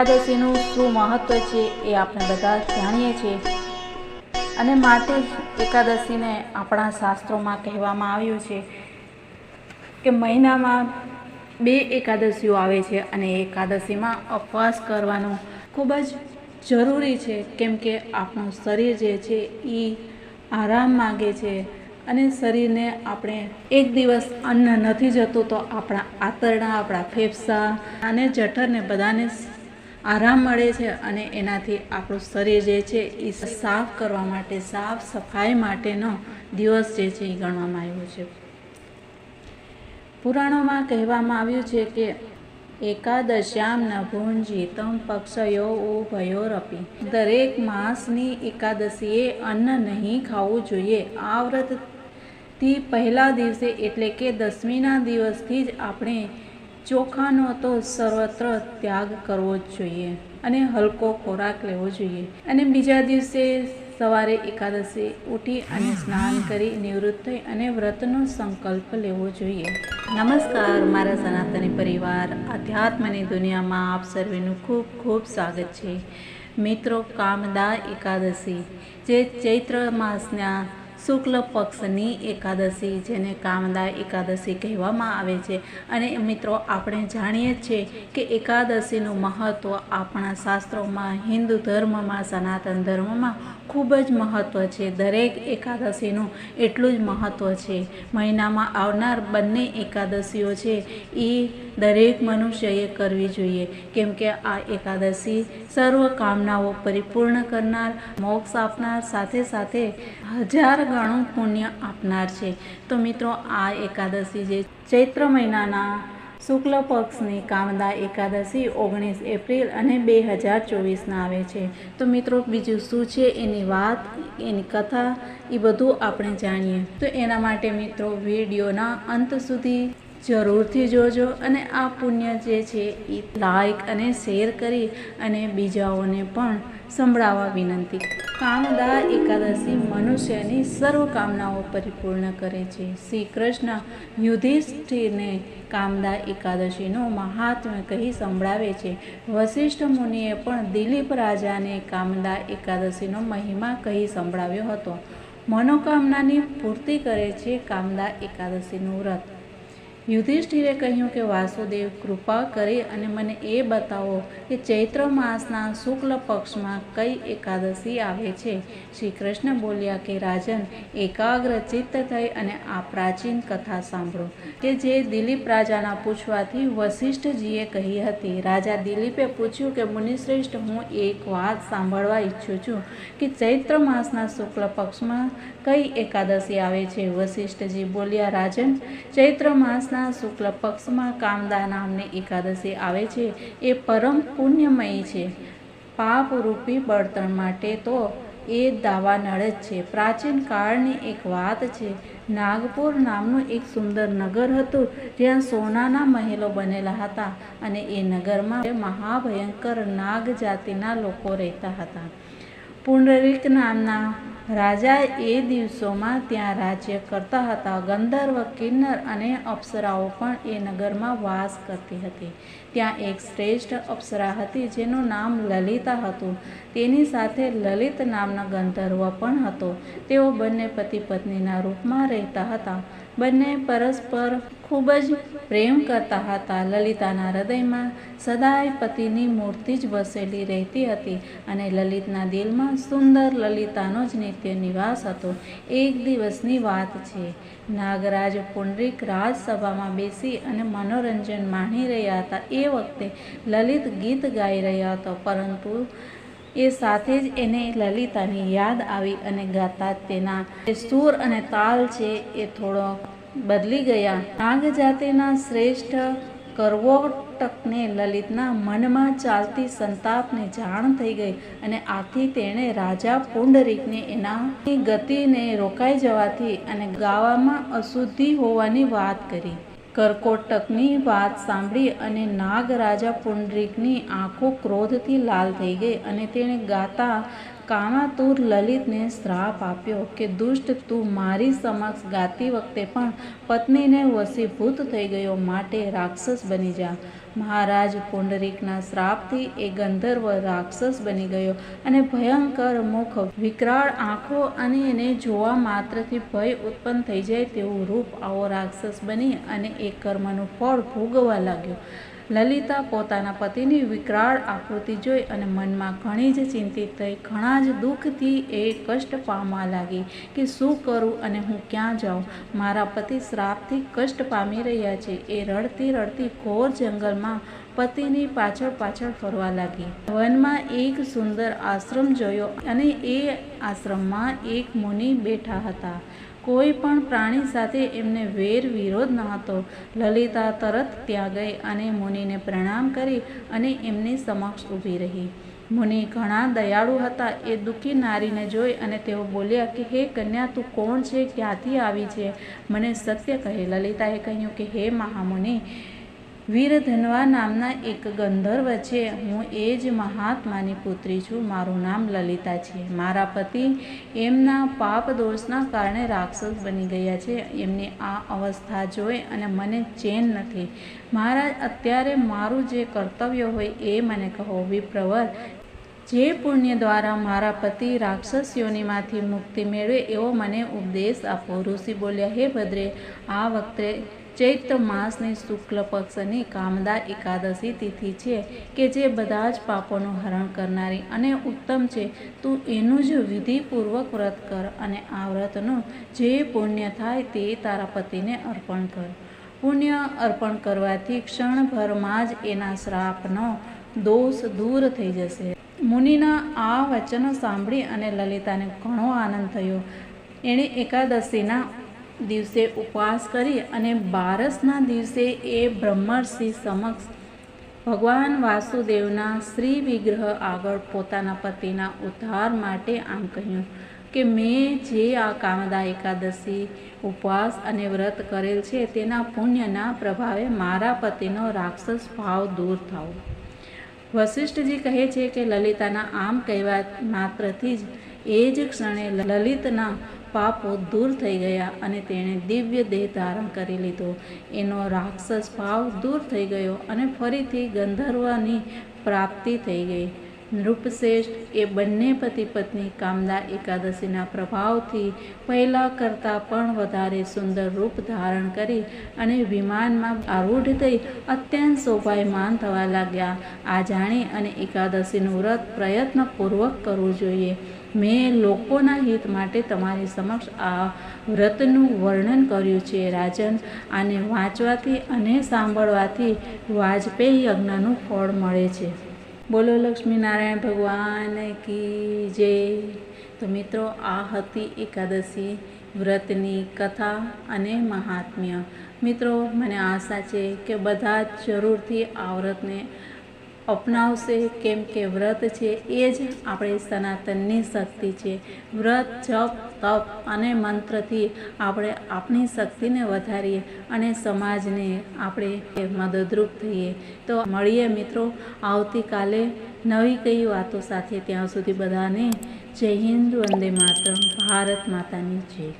એકાદશીનું શું મહત્ત્વ છે એ આપણે બધા જાણીએ છીએ અને માટે જ એકાદશીને આપણા શાસ્ત્રોમાં કહેવામાં આવ્યું છે કે મહિનામાં 2 એકાદશીઓ આવે છે અને એકાદશીમાં ઉપવાસ કરવાનો ખૂબ જ જરૂરી છે, કેમ કે આપણું શરીર જે છે એ આરામ માગે છે અને શરીરને આપણે એક દિવસ અન્ન નથી જતું તો આપણા આંતરડા, આપણા ફેફસા અને જઠરને બધાને આરામ મળે છે અને એનાથી આપણું શરીર જે છે એ સાફ કરવા માટે, સાફ સફાઈ માટેનો દિવસ જે છે એ ગણવામાં આવ્યો છે. પુરાણોમાં કહેવામાં આવ્યું છે કે એકાદશ્યામ ન ભુંજીતમ પક્ષયો ઉભયોરપી. દરેક માસની એકાદશીએ અન્ન નહીં ખાવું જોઈએ. આ વ્રતથી પહેલા દિવસે એટલે કે દસમીના દિવસથી જ આપણે ચોખાનો તો સર્વત્ર ત્યાગ કરવો જ જોઈએ અને હલકો ખોરાક લેવો જોઈએ અને બીજા દિવસે સવારે એકાદશી ઉઠી અને સ્નાન કરી નિવૃત્ત થઈ અને વ્રતનો સંકલ્પ લેવો જોઈએ. નમસ્કાર, મારા સનાતની પરિવાર આધ્યાત્મની દુનિયામાં આપ સર્વેનું ખૂબ ખૂબ સ્વાગત છે. મિત્રો, કામદા એકાદશી જે ચૈત્ર માસના શુક્લ પક્ષની એકાદશી, જેને કામદા એકાદશી કહેવામાં આવે છે. અને મિત્રો, આપણે જાણીએ છીએ કે એકાદશીનું મહત્ત્વ આપણા શાસ્ત્રોમાં, હિન્દુ ધર્મમાં, સનાતન ધર્મમાં ખૂબ જ મહત્ત્વ છે. દરેક એકાદશીનું એટલું જ મહત્ત્વ છે. મહિનામાં આવનાર બંને એકાદશીઓ છે એ દરેક મનુષ્યએ કરવી જોઈએ, કેમ કે આ એકાદશી સર્વ કામનાઓ પરિપૂર્ણ કરનાર, મોક્ષ આપનાર, સાથે સાથે 1000 ગણું પુણ્ય આપનાર છે. તો મિત્રો, આ એકાદશી જે ચૈત્ર મહિનાના શુક્લ પક્ષની કામદા એકાદશી 19 એપ્રિલ અને 2024ના આવે છે. તો મિત્રો, બીજું શું છે એની વાત, એની કથા, એ બધું આપણે જાણીએ. તો એના માટે મિત્રો વિડીયોના અંત સુધી જરૂરથી જોજો અને આ પુણ્ય જે છે એ લાઈક અને શેર કરી અને બીજાઓને પણ સંભળાવવા વિનંતી. કામદા એકાદશી મનુષ્યની સર્વ કામનાઓ પરિપૂર્ણ કરે છે. શ્રી કૃષ્ણ યુધિષ્ઠિરને કામદા એકાદશીનું મહાત્મ્ય કહી સંભળાવે છે. વશિષ્ઠ મુનિએ પણ દિલીપ રાજાને કામદા એકાદશીનો મહિમા કહી સંભળાવ્યો હતો. મનોકામનાની પૂર્તિ કરે છે કામદા એકાદશીનું વ્રત. યુધિષ્ઠિરે કહ્યું કે વાસુદેવ, કૃપા કરી અને મને એ બતાવો કે ચૈત્ર માસના શુક્લ પક્ષમાં કઈ એકાદશી આવે છે. શ્રી કૃષ્ણ બોલ્યા કે રાજન, એકાગ્ર ચિત્ત થઈ અને આ પ્રાચીન કથા સાંભળો કે જે દિલીપ રાજાના પૂછવાથી વશિષ્ઠજીએ કહી હતી. રાજા દિલીપે પૂછ્યું કે મુનિશ્રેષ્ઠ, હું એક વાત સાંભળવા ઈચ્છું છું કે ચૈત્ર માસના શુક્લ પક્ષમાં કઈ એકાદશી આવે છે. વશિષ્ઠજી બોલ્યા, રાજન, ચૈત્ર માસના શુક્લ પક્ષમાં કામદા નામની એકાદશી આવે છે. એ પરમ પુણ્યમયી છે. પાપરૂપી બળતણ માટે તો એ દાવાનળ જ છે. પ્રાચીન કાળની એક વાત છે. નાગપુર નામનું એક સુંદર નગર હતું, જ્યાં સોનાના મહેલો બનેલા હતા અને એ નગરમાં મહાભયંકર નાગ જાતિના લોકો રહેતા હતા. પુંડરીક નામના રાજા એ દિવસોમાં ત્યાં રાજ્ય કરતા હતા. ગંધર્વ, કિન્નર અને અપ્સરાઓ પણ એ નગરમાં વાસ કરતી હતી. ત્યાં એક શ્રેષ્ઠ અપ્સરા હતી જેનું નામ લલિતા હતું. તેની સાથે લલિત નામનો ગંધર્વ પણ હતો. તેઓ બંને પતિ પત્નીના રૂપમાં રહેતા હતા. બંને પરસ્પર ખૂબ જ પ્રેમ કરતા હતા. લલિતાના હૃદયમાં સદાય પતિની મૂર્તિ જ વસેલી રહેતી હતી અને લલિતના દિલમાં સુંદર લલિતાનો જ નિત્ય નિવાસ હતો. એક દિવસની વાત છે. નાગરાજ પુંડરીક રાજસભામાં બેસી અને મનોરંજન માણી રહ્યા હતા. એ વખતે લલિત ગીત ગાઈ રહ્યા હતો, પરંતુ એ સાથે જ એને લલિતાની યાદ આવી અને ગાતા તેના સૂર અને તાલ છે એ થોડો બદલી ગયા. નાગ જાતિના શ્રેષ્ઠ કરવોટકને લલિતના મનમાં ચાલતી સંતાપને જાણ થઈ ગઈ અને આથી તેણે રાજા પુંડરીકને એનાની ગતિને રોકાઈ જવાથી અને ગાવામાં અશુદ્ધિ હોવાની વાત કરી. કરકોટકની વાત સાંભળી અને નાગ રાજા પુંડરીકની આંખો ક્રોધથી લાલ થઈ ગઈ અને તેણે ગાતા કામાતુર લલિતને શ્રાપ આપ્યો કે દુષ્ટ, તું મારી સમક્ષ ગાતી વખતે પણ પત્નીને વશીભૂત થઈ ગયો, માટે રાક્ષસ બની જા. મહારાજ પુંડરીકના શ્રાપથી એ ગંધર્વ રાક્ષસ બની ગયો અને ભયંકર મુખ, વિકરાળ આંખો અને એને જોવા માત્રથી ભય ઉત્પન્ન થઈ જાય તેવું રૂપ, આવો રાક્ષસ બની અને એ કર્મનું ફળ ભોગવવા લાગ્યો. લલિતા પોતાના પતિની વિકરાળ આકૃતિ જોઈ અને મનમાં ઘણી જ ચિંતિત થઈ. ઘણા જ દુઃખથી એ કષ્ટ પામવા લાગી કે શું કરું અને હું ક્યાં જાઉં? મારા પતિ શ્રાપથી કષ્ટ પામી રહ્યા છે. એ રડતી રડતી ઘોર જંગલમાં પતિની પાછળ પાછળ ફરવા લાગી. વનમાં એક સુંદર આશ્રમ જોયો અને એ આશ્રમમાં એક મુનિ બેઠા હતા. કોઈ પણ પ્રાણી સાથે એમને વેર વિરોધ ન હતો. લલિતા તરત ત્યાં ગઈ અને મુનિને પ્રણામ કરી અને એમની સમક્ષ ઊભી રહી. મુનિ ઘણા દયાળુ હતા. એ દુઃખી નારીને જોઈ અને તેઓ બોલ્યા કે હે કન્યા, તું કોણ છે? ક્યાંથી આવી છે? મને સત્ય કહે. લલિતાએ કહ્યું કે હે મહામુનિ, વીરધન્વા નામના એક ગંધર્વ છે. હું એ જ મહાત્માની પુત્રી છું. મારું નામ લલિતા છે. મારા પતિ એમના પાપ દોષના કારણે રાક્ષસ બની ગયા છે. એમની આ અવસ્થા જોઈ અને મને ચેન નથી. મહારાજ, અત્યારે મારું જે કર્તવ્ય હોય એ મને કહો. વિપ્રવર, જે પુણ્ય દ્વારા મારા પતિ રાક્ષસ યોનિમાંથી મુક્તિ મેળવે એવો મને ઉપદેશ આપો. ઋષિ બોલ્યા, હે ભદ્રે, આ વખતે ચૈત્ર માસની શુક્લ પક્ષની કામદા એકાદશી તિથિ છે કે જે બધા જ પાપોનું હરણ કરનારી અને ઉત્તમ છે. તું એનું જ વિધિપૂર્વક વ્રત કર અને આ વ્રતનું જે પુણ્ય થાય તે તારા પતિને અર્પણ કર. પુણ્ય અર્પણ કરવાથી ક્ષણભરમાં જ એના શ્રાપનો દોષ દૂર થઈ જશે. મુનિના આ વચનો સાંભળી અને લલિતાને ઘણો આનંદ થયો. એણે એકાદશીના દિવસે ઉપવાસ કરી અને બારસના દિવસે એ બ્રહ્મર્ષિ સમક્ષ ભગવાન વાસુદેવના શ્રી વિગ્રહ આગળ પોતાના પતિના ઉદ્ધાર માટે આમ કહ્યું કે મેં જે આ કામદા એકાદશી ઉપવાસ અને વ્રત કરેલ છે તેના પુણ્યના પ્રભાવે મારા પતિનો રાક્ષસ ભાવ દૂર થાવ. વશિષ્ઠજી કહે છે કે લલિતાના આમ કહેવા માત્રથી જ એ જ ક્ષણે લલિતના પાપો દૂર થઈ ગયા અને તેણે દિવ્ય દેહ ધારણ કરી લીધો. એનો રાક્ષસ ભાવ દૂર થઈ ગયો અને ફરીથી ગંધર્વની પ્રાપ્તિ થઈ ગઈ. નૃપશ્રેષ્ઠ એ બંને પતિ પત્ની કામદા એકાદશીના પ્રભાવથી પહેલાં કરતાં પણ વધારે સુંદર રૂપ ધારણ કરી અને વિમાનમાં આરૂઢ થઈ અત્યંત શોભાયમાન થવા લાગ્યા. આ જાણી અને એકાદશીનું વ્રત પ્રયત્નપૂર્વક કરવું જોઈએ. મેં લોકોના હિત માટે તમારી સમક્ષ આ વ્રતનું વર્ણન કર્યું છે. રાજન, આને વાંચવાથી અને સાંભળવાથી વાજપેયી યજ્ઞનું ફળ મળે છે. બોલો લક્ષ્મીનારાયણ ભગવાન કી જય. તો મિત્રો, આ હતી એકાદશી વ્રતની કથા અને મહાત્મ્ય. મિત્રો, મને આશા છે કે બધા જ જરૂરથી આ વ્રતને અપનાવશે, કેમ કે વ્રત છે એ જ આપણે સનાતનની શક્તિ છે. વ્રત, જપ, તપ અને મંત્રથી આપણે આપણી શક્તિને વધારીએ અને સમાજને આપણે મદદરૂપ થઈએ. તો મળીએ મિત્રો આવતીકાલે નવી કઈ વાતો સાથે. ત્યાં સુધી બધાને જય હિન્દ, વંદે માતરમ, ભારત માતાની જય.